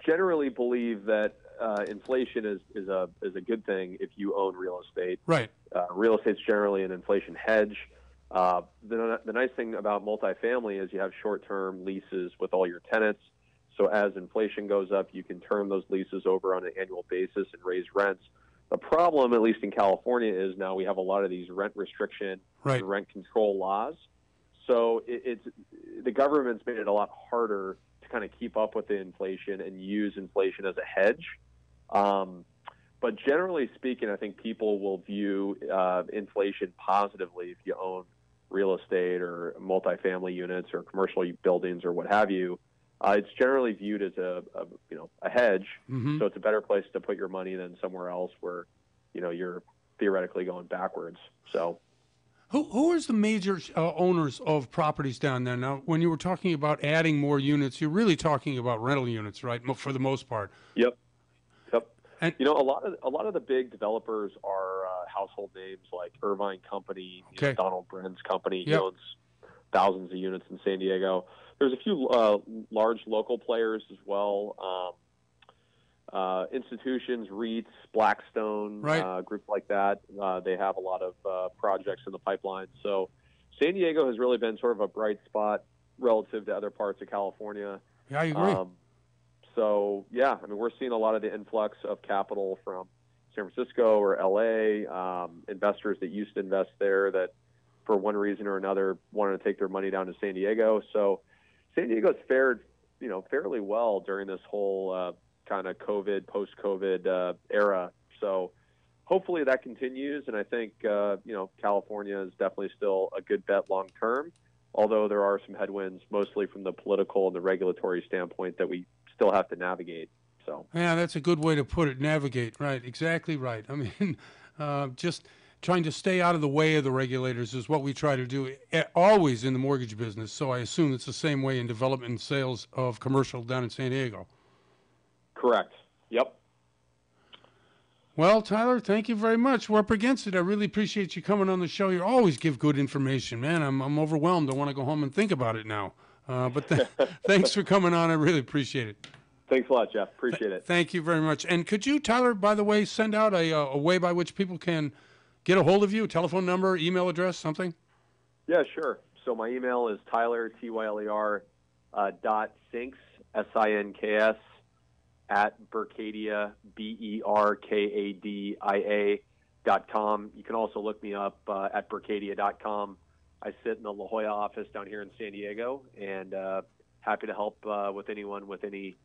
generally believe that inflation is a good thing if you own real estate. Right. Real estate's generally an inflation hedge. The nice thing about multifamily is you have short-term leases with all your tenants. So as inflation goes up, you can turn those leases over on an annual basis and raise rents. The problem, at least in California, is now we have a lot of these rent restriction and rent control laws. So the government's made it a lot harder to kind of keep up with the inflation and use inflation as a hedge. But generally speaking, I think people will view inflation positively if you own real estate or multifamily units or commercial buildings or what have you. It's generally viewed as a hedge, so it's a better place to put your money than somewhere else where you're theoretically going backwards. So, who is the major owners of properties down there? Now, when you were talking about adding more units, you're really talking about rental units, right? For the most part. Yep. And a lot of the big developers are household names like Irvine Company, Donald Brenn's company. He owns thousands of units in San Diego. There's a few large local players as well. Institutions, REITs, Blackstone, groups like that. They have a lot of projects in the pipeline. So San Diego has really been sort of a bright spot relative to other parts of California. Yeah, I agree. So, we're seeing a lot of the influx of capital from San Francisco or L.A., investors that used to invest there that for one reason or another wanted to take their money down to San Diego. So San Diego's fared, fairly well during this whole kind of COVID, post-COVID era. So hopefully that continues, and I think, California is definitely still a good bet long-term, although there are some headwinds, mostly from the political and the regulatory standpoint that we still have to navigate. So yeah, that's a good way to put it. Navigate, right? Exactly right. I mean, just trying to stay out of the way of the regulators is what we try to do always in the mortgage business. So I assume it's the same way in development and sales of commercial down in San Diego. Correct. Yep. Well, Tyler, thank you very much. We're up against it. I really appreciate you coming on the show. You always give good information, man. I'm overwhelmed. I want to go home and think about it now. But thanks for coming on. I really appreciate it. Thanks a lot, Jeff. Appreciate it. Thank you very much. And could you, Tyler, by the way, send out a way by which people can get a hold of you, telephone number, email address, something? Yeah, sure. So my email is Tyler, Tyler, .sinks, SINKS, at Berkadia, BERKADIA.com. You can also look me up at Berkadia.com. I sit in the La Jolla office down here in San Diego, and happy to help with anyone with any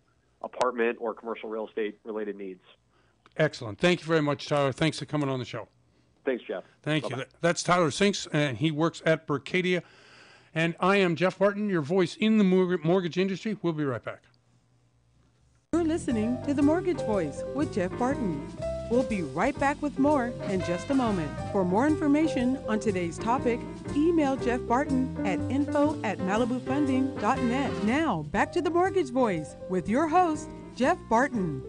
apartment or commercial real estate related needs. Excellent. Thank you very much, Tyler. Thanks for coming on the show. Thanks, Jeff. Thank you. That's Tyler Sinks, and he works at Berkadia. And I am Jeff Barton, your voice in the mortgage industry. We'll be right back. You're listening to The Mortgage Voice with Jeff Barton. We'll be right back with more in just a moment. For more information on today's topic, email Jeff Barton at info@malibufunding.net. Now, back to The Mortgage Voice with your host, Jeff Barton.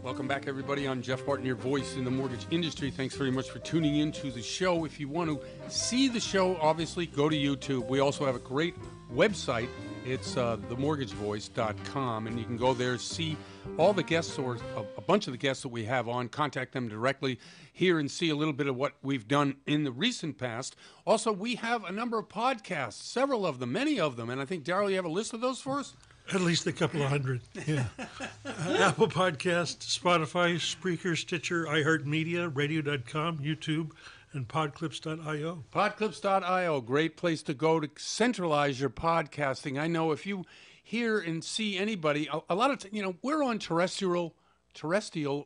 Welcome back, everybody. I'm Jeff Barton, your voice in the mortgage industry. Thanks very much for tuning in to the show. If you want to see the show, obviously, go to YouTube. We also have a great website. It's themortgagevoice.com, and you can go there, see all the guests or a bunch of the guests that we have on, contact them directly here and see a little bit of what we've done in the recent past. Also, we have a number of podcasts, several of them, many of them, and I think, Darryl, you have a list of those for us? At least a couple of hundred, yeah. Apple Podcast, Spotify, Spreaker, Stitcher, iHeartMedia, Radio.com, YouTube, And podclips.io. Podclips.io, great place to go to centralize your podcasting. I know if you hear and see anybody, a lot of, we're on terrestrial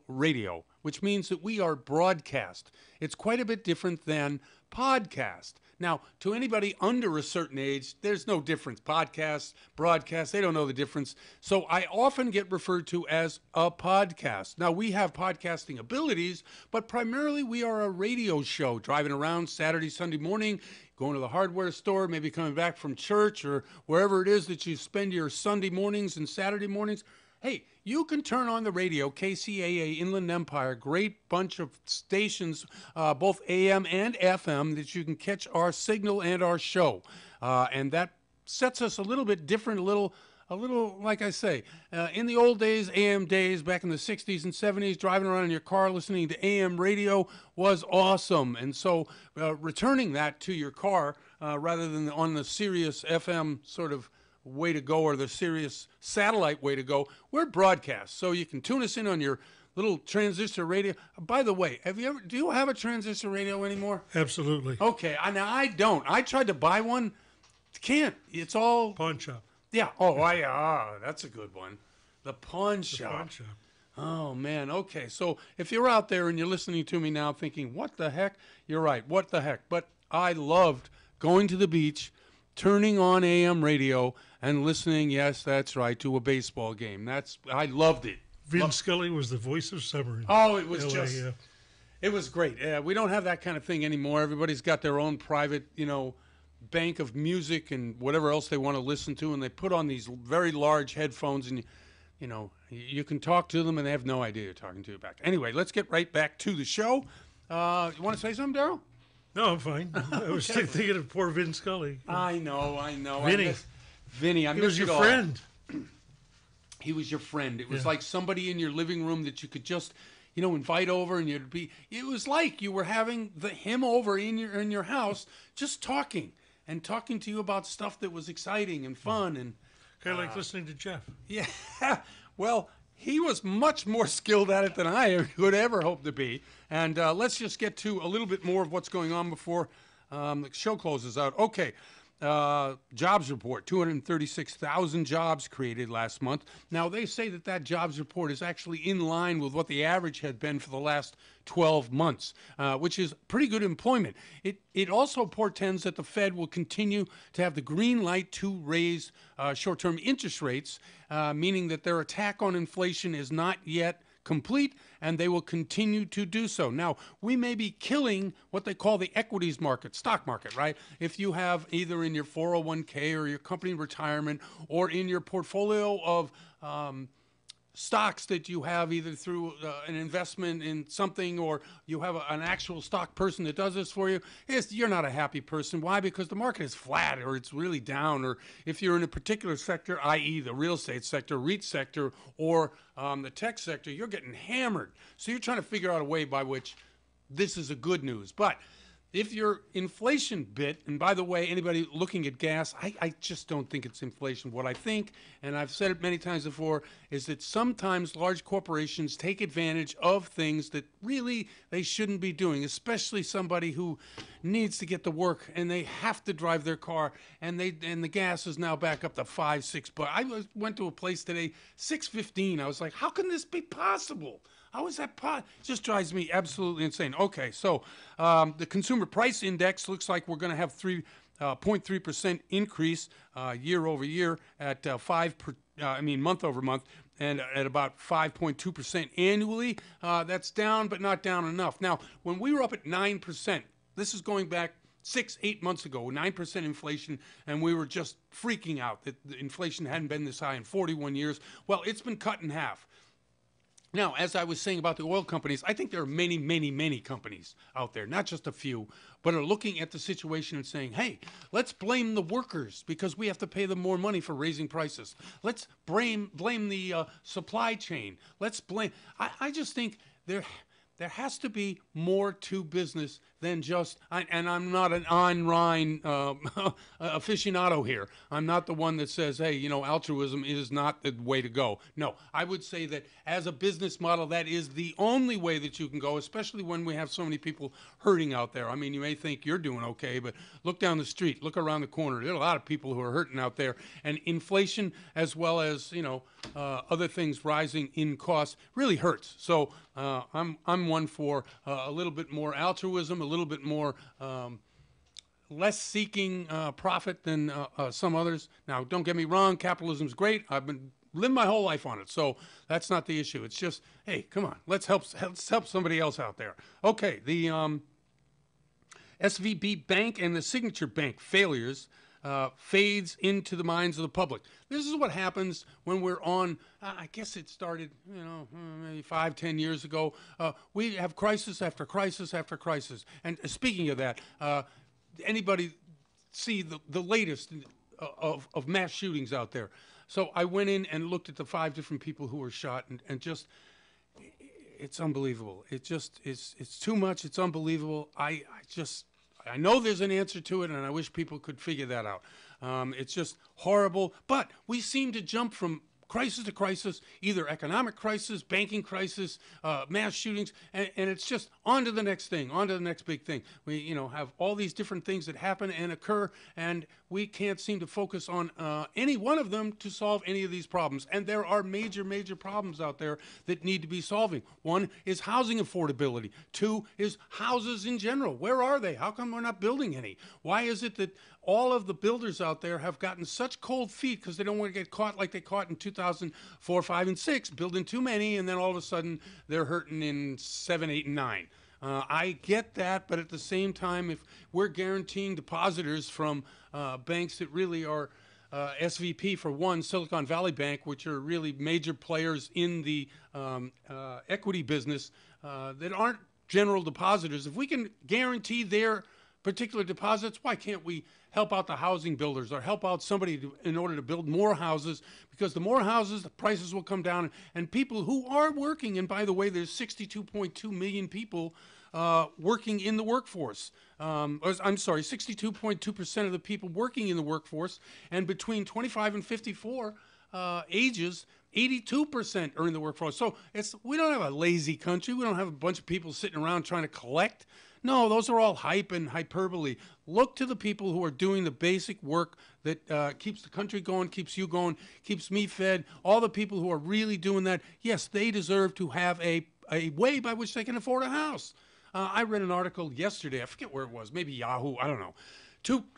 radio, which means that we are broadcast. It's quite a bit different than podcast. Now, to anybody under a certain age, there's no difference. Podcast, broadcast, they don't know the difference. So I often get referred to as a podcast. Now, we have podcasting abilities, but primarily we are a radio show, driving around Saturday, Sunday morning, going to the hardware store, maybe coming back from church or wherever it is that you spend your Sunday mornings and Saturday mornings. Hey, you can turn on the radio, KCAA, Inland Empire, great bunch of stations, both AM and FM, that you can catch our signal and our show. And that sets us a little bit different, a little, like I say, in the old days, AM days, back in the 60s and 70s, driving around in your car listening to AM radio was awesome. And so returning that to your car rather than on the Sirius FM sort of way to go, or the Sirius satellite way to go, we're broadcast. So you can tune us in on your little transistor radio. By the way, do you have a transistor radio anymore? Absolutely. Okay, now I don't. I tried to buy one. Can't. It's all pawn shop. Yeah. That's a good one. The pawn shop. Pawn shop. Oh man. Okay. So if you're out there and you're listening to me now thinking, what the heck? You're right. What the heck? But I loved going to the beach, turning on AM radio and listening, yes, that's right, to a baseball game. I loved it. Vin Scully was the voice of summer. Oh, it was it was great. We don't have that kind of thing anymore. Everybody's got their own private, bank of music and whatever else they want to listen to, and they put on these very large headphones, and you can talk to them and they have no idea you're talking to you back. Anyway, let's get right back to the show. You want to say something, Daryl? No, I'm fine. I was thinking of poor Vin Scully. I know. Vinny, he was your friend. He was your friend. It was like somebody in your living room that you could just, invite over, and it was like you were having him over in your house, just talking to you about stuff that was exciting and fun, and kind of like listening to Jeff. Yeah. Well, he was much more skilled at it than I could ever hope to be. And let's just get to a little bit more of what's going on before the show closes out. Okay. Jobs report, 236,000 jobs created last month. Now, they say that jobs report is actually in line with what the average had been for the last 12 months, which is pretty good employment. It also portends that the Fed will continue to have the green light to raise short-term interest rates, meaning that their attack on inflation is not yet complete, and they will continue to do so. Now, we may be killing what they call the equities market, stock market, right? If you have either in your 401k or your company retirement or in your portfolio of stocks that you have either through an investment in something, or you have an actual stock person that does this for you, you're not a happy person. Why? Because the market is flat, or it's really down, or if you're in a particular sector, i.e. the real estate sector, REIT sector, or the tech sector, you're getting hammered. So you're trying to figure out a way by which this is a good news. But if your inflation bit, and by the way, anybody looking at gas, I just don't think it's inflation. What I think, and I've said it many times before, is that sometimes large corporations take advantage of things that really they shouldn't be doing, especially somebody who needs to get to work and they have to drive their car, and the gas is now back up to $5-6. I went to a place today, $6.15. I was like, how can this be possible? How is that pot? It just drives me absolutely insane. Okay, so the consumer price index looks like we're going to have 0.3% increase year over year at month over month, and at about 5.2% annually. That's down, but not down enough. Now, when we were up at 9%, this is going back 6-8 months ago, 9% inflation, and we were just freaking out that the inflation hadn't been this high in 41 years. Well, it's been cut in half. Now, as I was saying about the oil companies, I think there are many, many, many companies out there, not just a few, but are looking at the situation and saying, hey, let's blame the workers because we have to pay them more money for raising prices. Let's blame the supply chain. Let's blame. I just think there has to be more to business than just, and I'm not an on-Rhine aficionado here. I'm not the one that says, hey, altruism is not the way to go. No, I would say that as a business model, that is the only way that you can go, especially when we have so many people hurting out there. I mean, you may think you're doing okay, but look down the street, look around the corner. There are a lot of people who are hurting out there, and inflation as well as, other things rising in costs really hurts. So I'm one for a little bit more altruism, a little bit more less seeking profit than some others. Now, don't get me wrong, capitalism's great. I've been living my whole life on it, so that's not the issue. It's just, hey, come on, let's help somebody else out there. Okay, the SVB Bank and the Signature Bank failures fades into the minds of the public. This is what happens when we're on, I guess it started, maybe 5-10 years ago. We have crisis after crisis after crisis. And speaking of that, anybody see the latest of mass shootings out there? So I went in and looked at the 5 different people who were shot, and just, it's unbelievable. It's too much. It's unbelievable. I know there's an answer to it, and I wish people could figure that out. It's just horrible. But we seem to jump from crisis to crisis, either economic crisis, banking crisis, mass shootings, and it's just on to the next thing, on to the next big thing. We, have all these different things that happen and occur, and we can't seem to focus on any one of them to solve any of these problems. And there are major, major problems out there that need to be solving. One is housing affordability. 2 is houses in general. Where are they? How come we're not building any? Why is it that all of the builders out there have gotten such cold feet because they don't want to get caught like they caught in 2004, 5, and 6, building too many, and then all of a sudden they're hurting in 7, 8, and 9. I get that, but at the same time, if we're guaranteeing depositors from banks that really are SVP, for one, Silicon Valley Bank, which are really major players in the equity business that aren't general depositors, if we can guarantee their particular deposits, why can't we help out the housing builders or help out somebody in order to build more houses? Because the more houses, the prices will come down, and people who are working, and by the way, there's 62.2 million people working in the workforce. I'm sorry, 62.2% of the people working in the workforce, and between 25 and 54 ages, 82% are in the workforce. So we don't have a lazy country. We don't have a bunch of people sitting around trying to collect. No, those are all hype and hyperbole. Look to the people who are doing the basic work that keeps the country going, keeps you going, keeps me fed. All the people who are really doing that, yes, they deserve to have a way by which they can afford a house. I read an article yesterday, I forget where it was, maybe Yahoo, I don't know.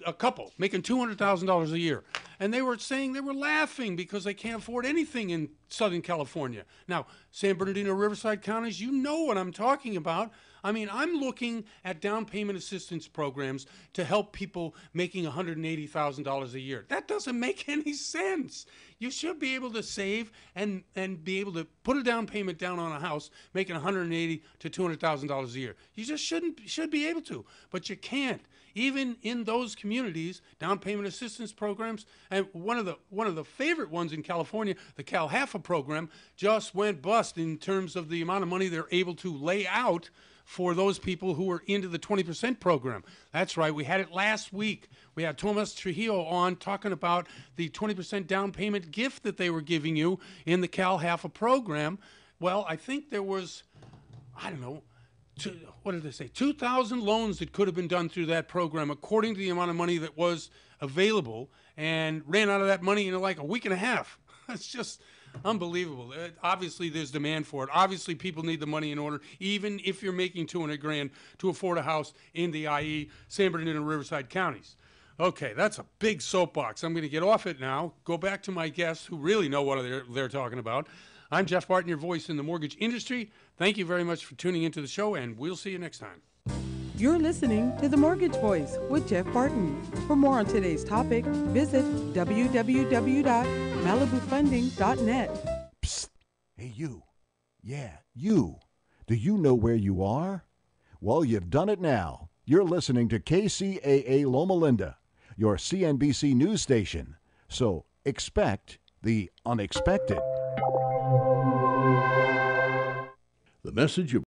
A couple making $200,000 a year. And they were saying they were laughing because they can't afford anything in Southern California. Now, San Bernardino, Riverside counties, you know what I'm talking about. I mean, I'm looking at down payment assistance programs to help people making $180,000 a year. That doesn't make any sense. You should be able to save and be able to put a down payment down on a house making $180,000 to $200,000 a year. You just should be able to, but you can't. Even in those communities, down payment assistance programs, and one of the favorite ones in California, the CalHFA program, just went bust in terms of the amount of money they're able to lay out for those people who are into the 20% program. That's right. We had it last week. We had Tomas Trujillo on talking about the 20% down payment gift that they were giving you in the CalHFA program. Well, I think there was, I don't know, what did they say? 2,000 loans that could have been done through that program according to the amount of money that was available, and ran out of that money in like a week and a half. That's just unbelievable. Obviously, there's demand for it. Obviously, people need the money in order, even if you're making $200,000 to afford a house in the IE, San Bernardino, Riverside counties. Okay, that's a big soapbox. I'm going to get off it now, go back to my guests who really know what they're talking about. I'm Jeff Barton, your voice in the mortgage industry. Thank you very much for tuning into the show, and we'll see you next time. You're listening to The Mortgage Voice with Jeff Barton. For more on today's topic, visit www.malibufunding.net. Psst. Hey, you. Yeah, you. Do you know where you are? Well, you've done it now. You're listening to KCAA Loma Linda, your CNBC news station. So expect the unexpected. The message